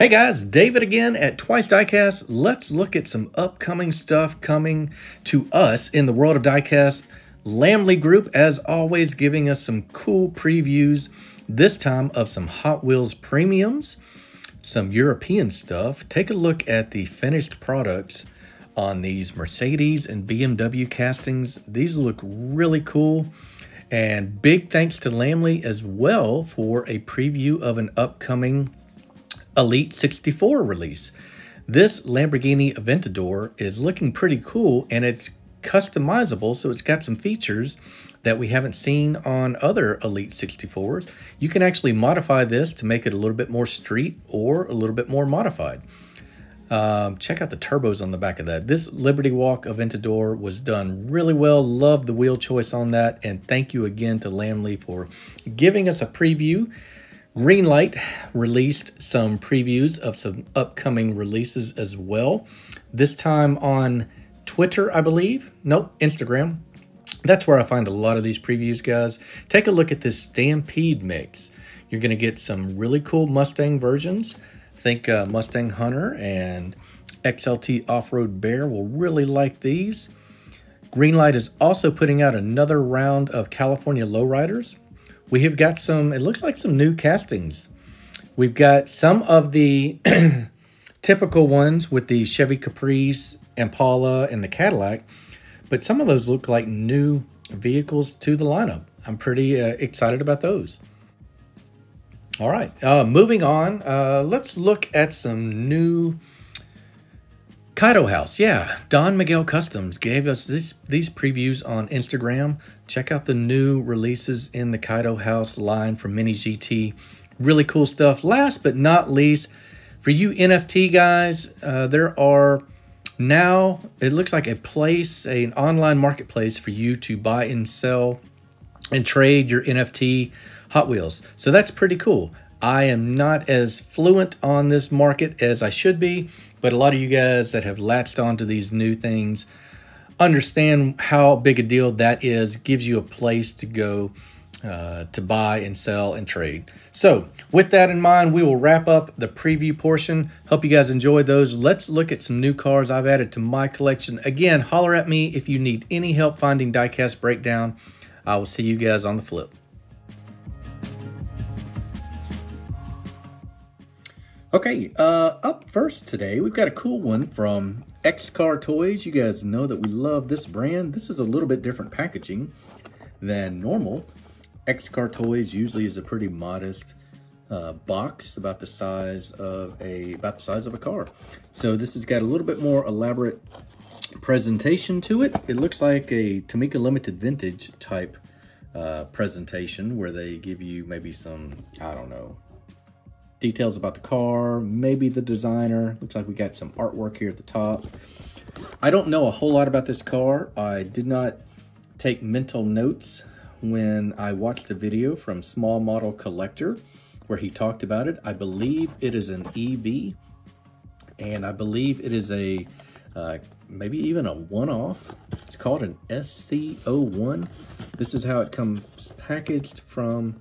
Hey guys, David again at Twice Diecast. Let's look at some upcoming stuff coming to us in the world of diecast. Lamley Group, as always, giving us some cool previews, this time of some Hot Wheels premiums, some European stuff. Take a look at the finished products on these Mercedes and BMW castings. These look really cool. And big thanks to Lamley as well for a preview of an upcoming Elite 64 release. This Lamborghini Aventador is looking pretty cool, and it's customizable, so it's got some features that we haven't seen on other Elite 64s. You can actually modify this to make it a little bit more street or a little bit more modified. Check out the turbos on the back of that. This Liberty Walk Aventador was done really well. Love the wheel choice on that, and thank you again to Lamley for giving us a preview. Greenlight released some previews of some upcoming releases as well. This time on Twitter, I believe. Nope, Instagram. That's where I find a lot of these previews, guys. Take a look at this Stampede mix. You're going to get some really cool Mustang versions. Think Mustang Hunter and XLT Off-Road Bear will really like these. Greenlight is also putting out another round of California Lowriders. We have got some, it looks like some new castings. We've got some of the typical ones with the Chevy Caprice, Impala, and the Cadillac, but some of those look like new vehicles to the lineup. I'm pretty excited about those. All right, moving on, let's look at some new Kaido House. Yeah, Don Miguel Customs gave us these previews on Instagram. Check out the new releases in the Kaido House line from Mini GT. Really cool stuff. Last but not least, for you NFT guys, there are now, it looks like an online marketplace for you to buy and sell and trade your NFT Hot Wheels. So that's pretty cool. I am not as fluent on this market as I should be, but a lot of you guys that have latched onto these new things understand how big a deal that is. Gives you a place to go to buy and sell and trade. So with that in mind, we will wrap up the preview portion. Hope you guys enjoyed those. Let's look at some new cars I've added to my collection. Again, holler at me if you need any help finding Diecast Breakdown. I will see you guys on the flip. Okay, up first today, we've got a cool one from XCar Toys. You guys know that we love this brand. This is a little bit different packaging than normal. XCar Toys usually is a pretty modest box, about the size of a car. So this has got a little bit more elaborate presentation to it. It looks like a Tamica Limited Vintage type presentation where they give you maybe some, I don't know, details about the car, maybe the designer. Looks like we got some artwork here at the top. I don't know a whole lot about this car. I did not take mental notes when I watched a video from Small Model Collector where he talked about it. I believe it is an EV, and I believe it is a maybe even a one-off. It's called an SC01. This is how it comes packaged from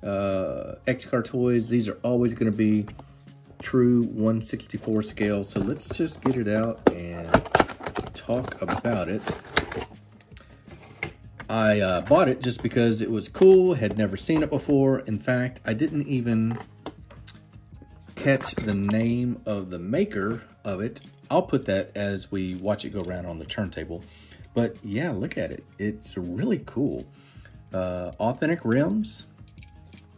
XCar Toys. These are always going to be true 1/64 scale. So let's just get it out and talk about it. I bought it just because it was cool, had never seen it before. In fact, I didn't even catch the name of the maker of it. I'll put that as we watch it go around on the turntable. But yeah, look at it. It's really cool. Authentic rims.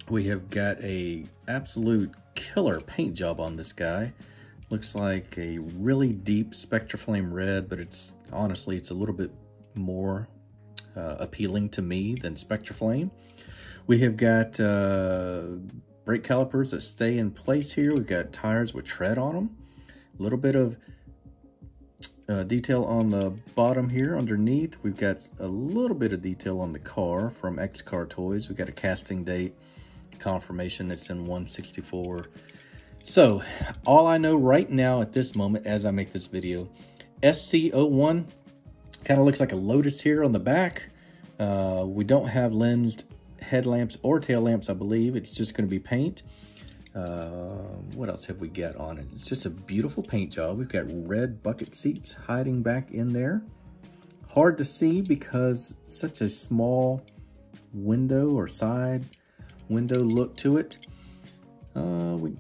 We have got a absolute killer paint job on this guy. Looks like a really deep Spectraflame red, but it's honestly, it's a little bit more appealing to me than Spectraflame. We have got brake calipers that stay in place here. We've got tires with tread on them. A little bit of detail on the bottom here underneath. We've got a little bit of detail on the car from XCar Toys. We've got a casting date confirmation that's in 1/64. So all I know right now at this moment as I make this video, SC01 kind of looks like a Lotus here on the back. We don't have lensed headlamps or tail lamps, I believe. It's just going to be paint. What else have we got on it? It's just a beautiful paint job. We've got red bucket seats hiding back in there. Hard to see because such a small window or side window look to it.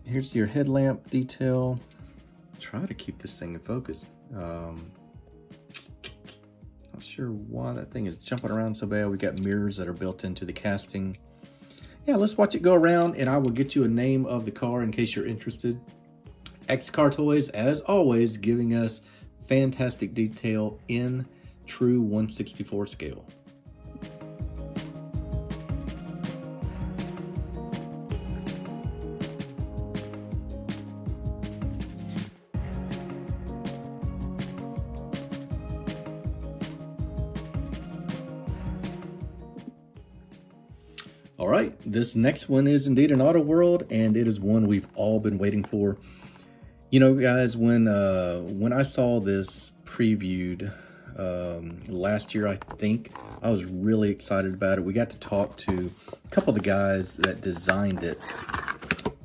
Here's your headlamp detail. Try to keep this thing in focus. Not sure why that thing is jumping around so bad. We got mirrors that are built into the casting. Yeah, let's watch it go around, and I will get you a name of the car in case you're interested. XCar Toys, as always, giving us fantastic detail in true 1/64 scale. All right, this next one is indeed an Auto World, and it is one we've all been waiting for. You know, guys, when I saw this previewed last year, I think, I was really excited about it. We got to talk to a couple of the guys that designed it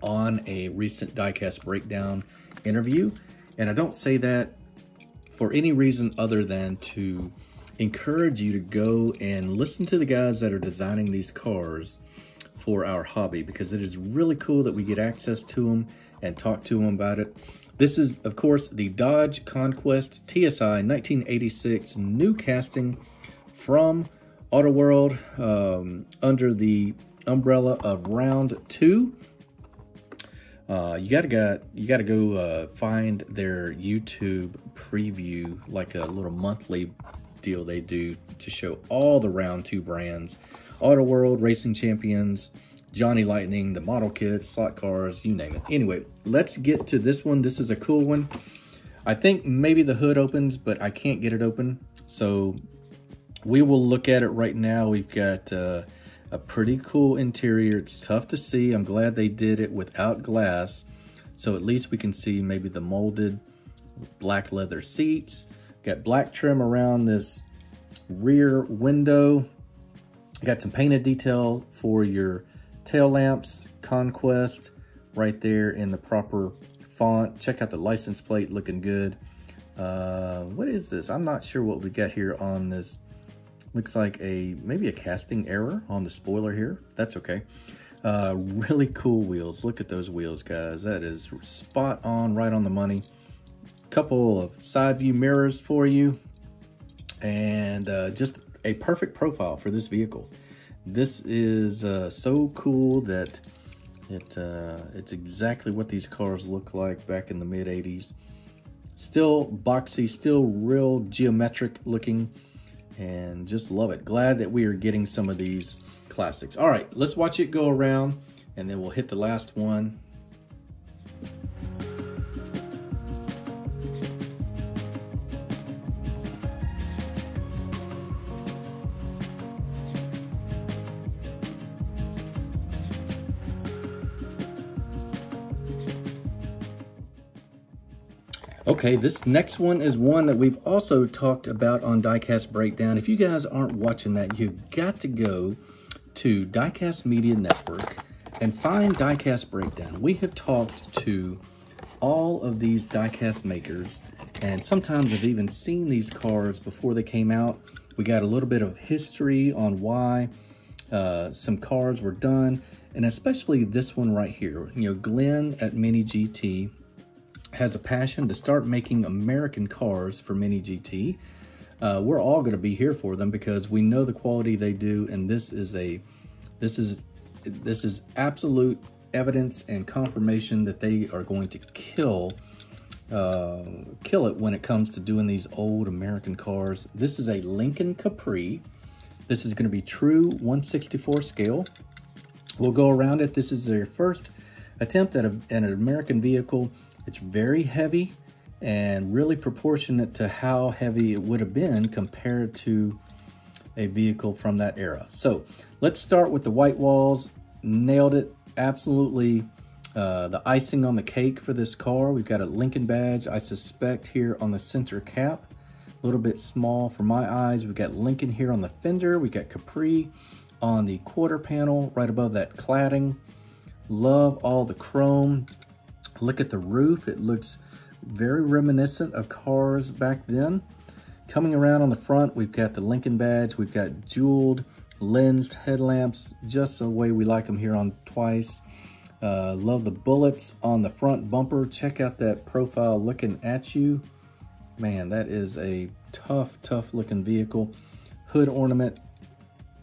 on a recent Diecast Breakdown interview, and I don't say that for any reason other than to encourage you to go and listen to the guys that are designing these cars for our hobby, because it is really cool that we get access to them and talk to them about it. This is, of course, the Dodge Conquest TSI 1986 new casting from Auto World under the umbrella of Round 2. You gotta go find their YouTube preview, like a little monthly deal they do to show all the Round 2 brands. Auto World, Racing Champions, Johnny Lightning, the model kits, slot cars, you name it. Anyway, let's get to this one. This is a cool one. I think maybe the hood opens, but I can't get it open. So we will look at it right now. We've got a pretty cool interior. It's tough to see. I'm glad they did it without glass. So at least we can see maybe the molded black leather seats. Got black trim around this rear window. Got some painted detail for your tail lamps. Conquest right there in the proper font. Check out the license plate, looking good. What is this? I'm not sure what we got here on this. Looks like maybe a casting error on the spoiler here. That's okay. Really cool wheels. Look at those wheels, guys. That is spot on, right on the money. Couple of side view mirrors for you, and just a perfect profile for this vehicle. This is so cool that it's exactly what these cars look like back in the mid 80s. Still boxy, still real geometric looking, and just love it. Glad that we are getting some of these classics. All right, let's watch it go around, and then we'll hit the last one. Okay, this next one is one that we've also talked about on Diecast Breakdown. If you guys aren't watching that, you've got to go to Diecast Media Network and find Diecast Breakdown. We have talked to all of these diecast makers, and sometimes I've even seen these cars before they came out. We got a little bit of history on why some cars were done, and especially this one right here. You know, Glenn at Mini GT has a passion to start making American cars for Mini GT. We're all going to be here for them because we know the quality they do, and this is absolute evidence and confirmation that they are going to kill it when it comes to doing these old American cars. This is a Lincoln Capri. This is going to be true 1/64 scale. We'll go around it. This is their first attempt at an American vehicle. It's very heavy and really proportionate to how heavy it would have been compared to a vehicle from that era. So let's start with the white walls. Nailed it. Absolutely the icing on the cake for this car. We've got a Lincoln badge, I suspect, here on the center cap. A little bit small for my eyes. We've got Lincoln here on the fender. We've got Capri on the quarter panel right above that cladding. Love all the chrome. Look at the roof. It looks very reminiscent of cars back then. Coming around on the front, we've got the Lincoln badge. We've got jeweled lensed headlamps, just the way we like them here on Twice. Love the bullets on the front bumper. Check out that profile looking at you. Man, that is a tough looking vehicle. Hood ornament,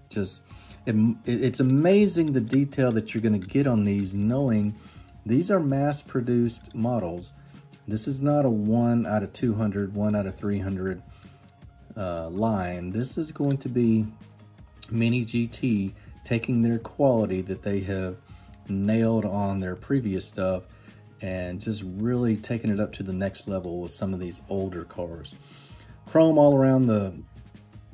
just, it's amazing the detail that you're gonna get on these, knowing these are mass-produced models. This is not a 1 out of 200, 1 out of 300 line. This is going to be Mini GT taking their quality that they have nailed on their previous stuff and just really taking it up to the next level with some of these older cars. Chrome all around the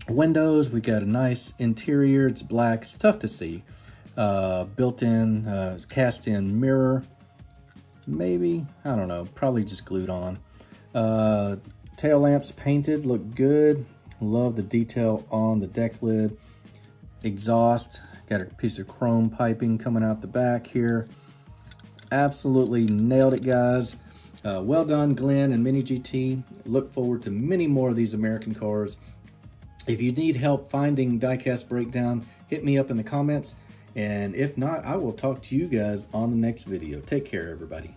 windows. We got a nice interior. It's black. It's tough to see. Built-in, cast-in mirror. Maybe, I don't know, probably just glued on. Tail lamps painted, look good. Love the detail on the deck lid. Exhaust, got a piece of chrome piping coming out the back here. Absolutely nailed it, guys. Well done, Glenn and Mini GT. Look forward to many more of these American cars. If you need help finding Diecast Breakdown, hit me up in the comments. And if not, I will talk to you guys on the next video. Take care, everybody.